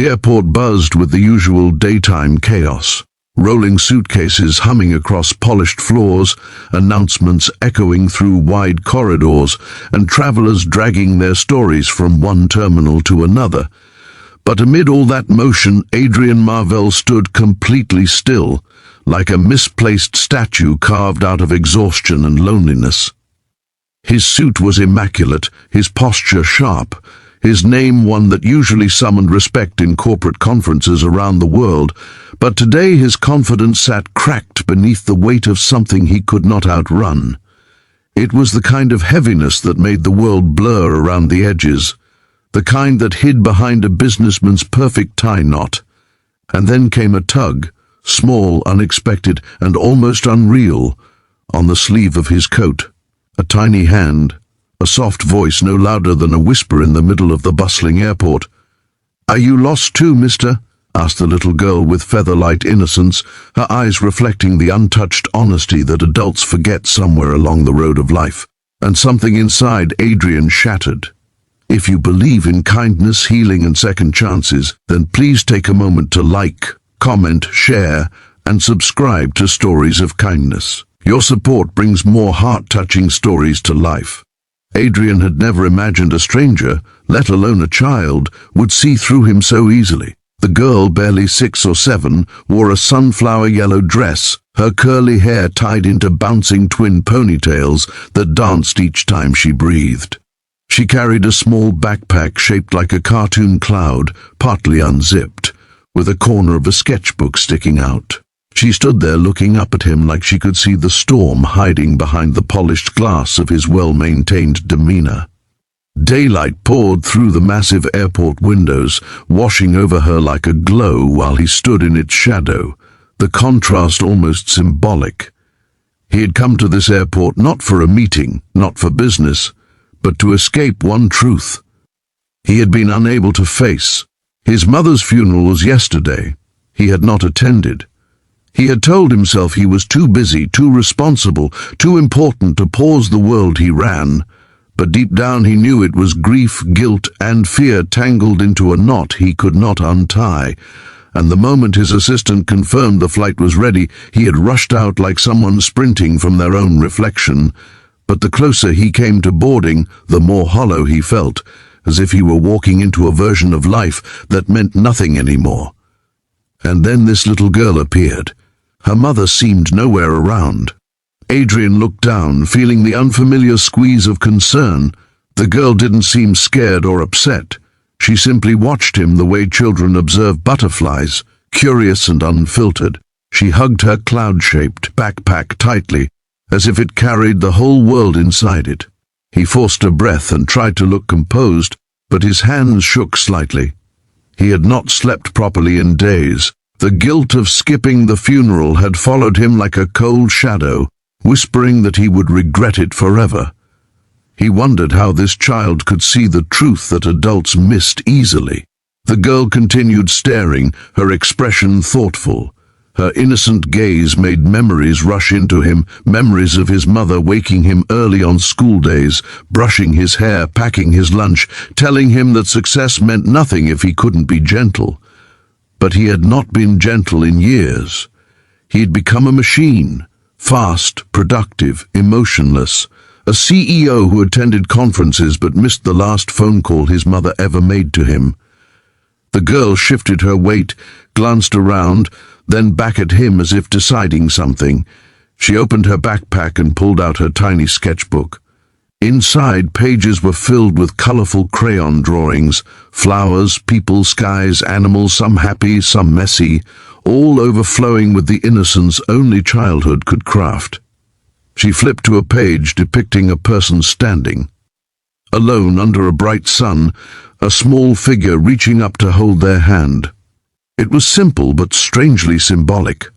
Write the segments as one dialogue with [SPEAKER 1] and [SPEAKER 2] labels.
[SPEAKER 1] The airport buzzed with the usual daytime chaos. Rolling suitcases humming across polished floors, announcements echoing through wide corridors, and travelers dragging their stories from one terminal to another. But amid all that motion, Adrian Marvell stood completely still, like a misplaced statue carved out of exhaustion and loneliness. His suit was immaculate, his posture sharp, his name one that usually summoned respect in corporate conferences around the world, but today his confidence sat cracked beneath the weight of something he could not outrun. It was the kind of heaviness that made the world blur around the edges, the kind that hid behind a businessman's perfect tie knot. And then came a tug, small, unexpected, and almost unreal, on the sleeve of his coat. A tiny hand, a soft voice no louder than a whisper in the middle of the bustling airport. "Are you lost too, mister?" asked the little girl with feather-light innocence, her eyes reflecting the untouched honesty that adults forget somewhere along the road of life. And something inside Adrian shattered. If you believe in kindness, healing, and second chances, then please take a moment to like, comment, share, and subscribe to Stories of Kindness. Your support brings more heart-touching stories to life. Adrian had never imagined a stranger, let alone a child, would see through him so easily. The girl, barely 6 or 7, wore a sunflower yellow dress, her curly hair tied into bouncing twin ponytails that danced each time she breathed. She carried a small backpack shaped like a cartoon cloud, partly unzipped, with a corner of a sketchbook sticking out. She stood there looking up at him like she could see the storm hiding behind the polished glass of his well-maintained demeanor. Daylight poured through the massive airport windows, washing over her like a glow while he stood in its shadow, the contrast almost symbolic. He had come to this airport not for a meeting, not for business, but to escape one truth he had been unable to face. His mother's funeral was yesterday. He had not attended. He had told himself he was too busy, too responsible, too important to pause the world he ran, but deep down he knew it was grief, guilt, and fear tangled into a knot he could not untie. And the moment his assistant confirmed the flight was ready, he had rushed out like someone sprinting from their own reflection. But the closer he came to boarding, the more hollow he felt, as if he were walking into a version of life that meant nothing anymore. And then this little girl appeared. Her mother seemed nowhere around. Adrian looked down, feeling the unfamiliar squeeze of concern. The girl didn't seem scared or upset. She simply watched him the way children observe butterflies, curious and unfiltered. She hugged her cloud-shaped backpack tightly, as if it carried the whole world inside it. He forced a breath and tried to look composed, but his hands shook slightly. He had not slept properly in days. The guilt of skipping the funeral had followed him like a cold shadow, whispering that he would regret it forever. He wondered how this child could see the truth that adults missed easily. The girl continued staring, her expression thoughtful. Her innocent gaze made memories rush into him, memories of his mother waking him early on school days, brushing his hair, packing his lunch, telling him that success meant nothing if he couldn't be gentle. But he had not been gentle in years. He had become a machine, fast, productive, emotionless, a CEO who attended conferences but missed the last phone call his mother ever made to him. The girl shifted her weight, glanced around, then back at him as if deciding something. She opened her backpack and pulled out her tiny sketchbook. Inside, pages were filled with colorful crayon drawings, flowers, people, skies, animals, some happy, some messy, all overflowing with the innocence only childhood could craft. She flipped to a page depicting a person standing, alone under a bright sun, a small figure reaching up to hold their hand. It was simple but strangely symbolic.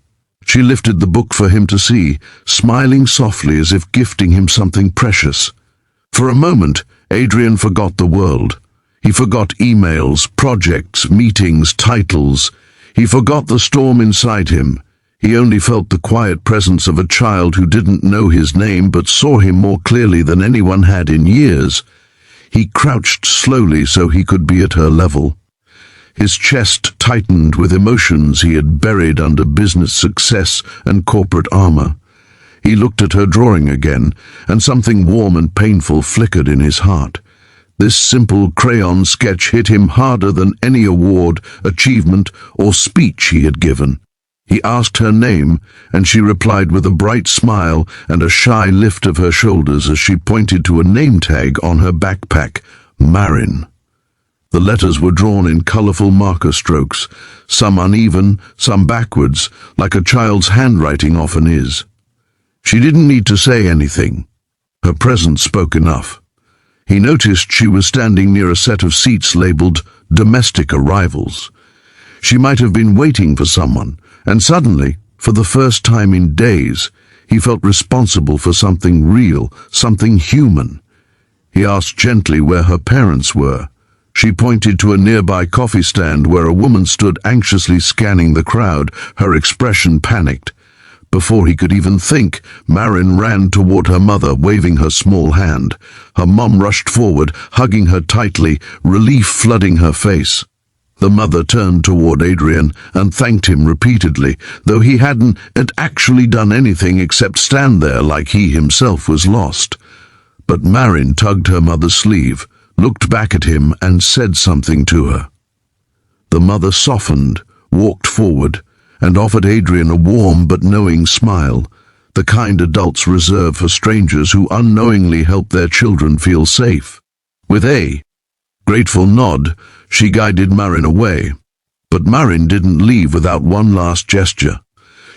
[SPEAKER 1] She lifted the book for him to see, smiling softly as if gifting him something precious. For a moment, Adrian forgot the world. He forgot emails, projects, meetings, titles. He forgot the storm inside him. He only felt the quiet presence of a child who didn't know his name but saw him more clearly than anyone had in years. He crouched slowly so he could be at her level. His chest tightened with emotions he had buried under business success and corporate armor. He looked at her drawing again, and something warm and painful flickered in his heart. This simple crayon sketch hit him harder than any award, achievement, or speech he had given. He asked her name, and she replied with a bright smile and a shy lift of her shoulders as she pointed to a name tag on her backpack, Marin. The letters were drawn in colorful marker strokes, some uneven, some backwards, like a child's handwriting often is. She didn't need to say anything. Her presence spoke enough. He noticed she was standing near a set of seats labeled Domestic Arrivals. She might have been waiting for someone, and suddenly, for the first time in days, he felt responsible for something real, something human. He asked gently where her parents were. She pointed to a nearby coffee stand where a woman stood anxiously scanning the crowd, her expression panicked. Before he could even think, Marin ran toward her mother, waving her small hand. Her mom rushed forward, hugging her tightly, relief flooding her face. The mother turned toward Adrian and thanked him repeatedly, though he hadn't actually done anything except stand there like he himself was lost. But Marin tugged her mother's sleeve, looked back at him and said something to her. The mother softened, walked forward, and offered Adrian a warm but knowing smile, the kind adults reserve for strangers who unknowingly help their children feel safe. With a grateful nod, she guided Marin away. But Marin didn't leave without one last gesture.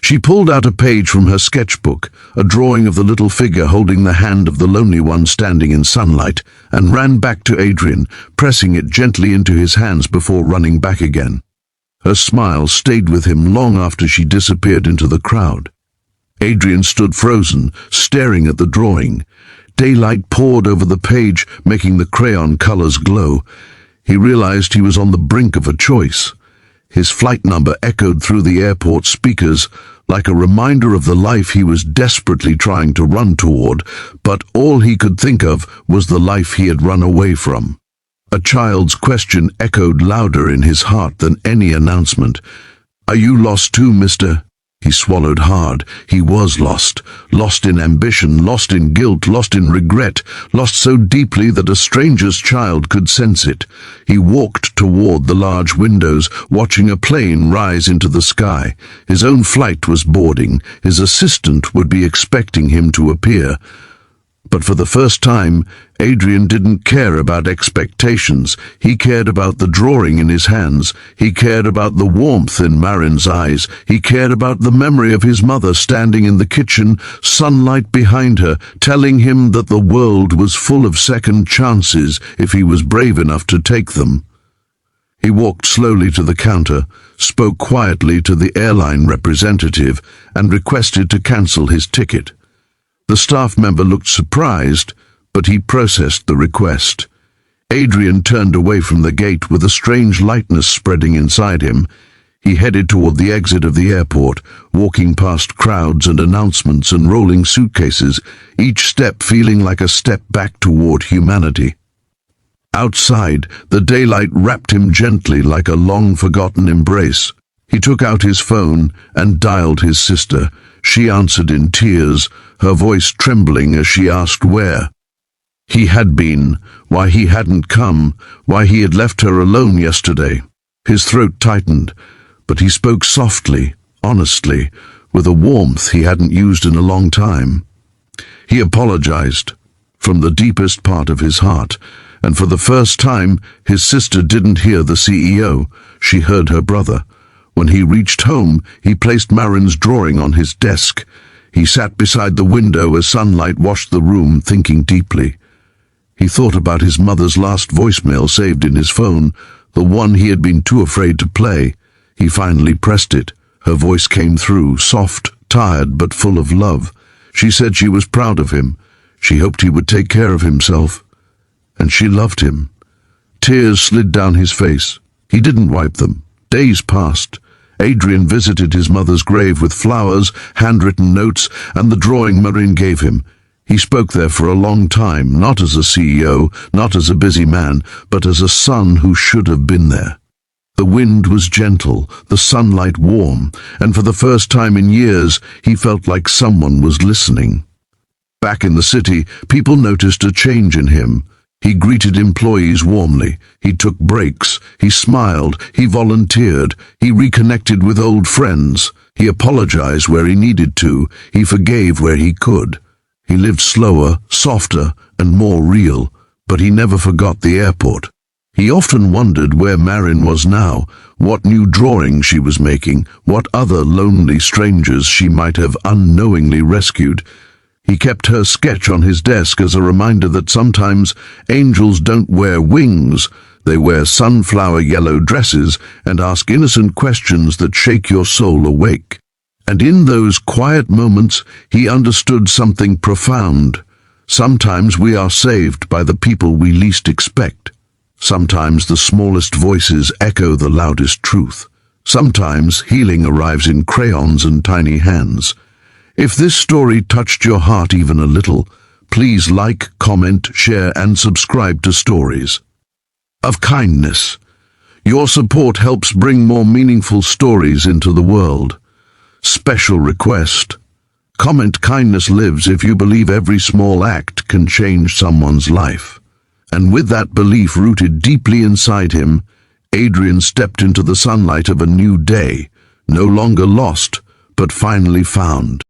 [SPEAKER 1] She pulled out a page from her sketchbook, a drawing of the little figure holding the hand of the lonely one standing in sunlight, and ran back to Adrian, pressing it gently into his hands before running back again. Her smile stayed with him long after she disappeared into the crowd. Adrian stood frozen, staring at the drawing. Daylight poured over the page, making the crayon colors glow. He realized he was on the brink of a choice. His flight number echoed through the airport speakers like a reminder of the life he was desperately trying to run toward, but all he could think of was the life he had run away from. A child's question echoed louder in his heart than any announcement. "Are you lost too, mister?" He swallowed hard. He was lost. Lost in ambition, lost in guilt, lost in regret, lost so deeply that a stranger's child could sense it. He walked toward the large windows, watching a plane rise into the sky. His own flight was boarding. His assistant would be expecting him to appear. But for the first time, Adrian didn't care about expectations. He cared about the drawing in his hands. He cared about the warmth in Marin's eyes. He cared about the memory of his mother standing in the kitchen, sunlight behind her, telling him that the world was full of second chances if he was brave enough to take them. He walked slowly to the counter, spoke quietly to the airline representative, and requested to cancel his ticket. The staff member looked surprised, but he processed the request. Adrian turned away from the gate with a strange lightness spreading inside him. He headed toward the exit of the airport, walking past crowds and announcements and rolling suitcases, each step feeling like a step back toward humanity. Outside, the daylight wrapped him gently like a long-forgotten embrace. He took out his phone and dialed his sister. She answered in tears, her voice trembling as she asked where he had been, why he hadn't come, why he had left her alone yesterday. His throat tightened, but he spoke softly, honestly, with a warmth he hadn't used in a long time. He apologized from the deepest part of his heart, and for the first time his sister didn't hear the CEO, she heard her brother. When he reached home, he placed Marin's drawing on his desk. He sat beside the window as sunlight washed the room, thinking deeply. He thought about his mother's last voicemail saved in his phone, the one he had been too afraid to play. He finally pressed it. Her voice came through, soft, tired, but full of love. She said she was proud of him. She hoped he would take care of himself. And she loved him. Tears slid down his face. He didn't wipe them. Days passed. Adrian visited his mother's grave with flowers, handwritten notes, and the drawing Marin gave him. He spoke there for a long time, not as a CEO, not as a busy man, but as a son who should have been there. The wind was gentle, the sunlight warm, and for the first time in years, he felt like someone was listening. Back in the city, people noticed a change in him. He greeted employees warmly, he took breaks, he smiled, he volunteered, he reconnected with old friends, he apologized where he needed to, he forgave where he could. He lived slower, softer, and more real, but he never forgot the airport. He often wondered where Marin was now, what new drawings she was making, what other lonely strangers she might have unknowingly rescued. He kept her sketch on his desk as a reminder that sometimes angels don't wear wings, they wear sunflower yellow dresses and ask innocent questions that shake your soul awake. And in those quiet moments, he understood something profound. Sometimes we are saved by the people we least expect. Sometimes the smallest voices echo the loudest truth. Sometimes healing arrives in crayons and tiny hands. If this story touched your heart even a little, please like, comment, share, and subscribe to Stories of Kindness. Your support helps bring more meaningful stories into the world. Special request: comment "Kindness lives" if you believe every small act can change someone's life. And with that belief rooted deeply inside him, Adrian stepped into the sunlight of a new day, no longer lost, but finally found.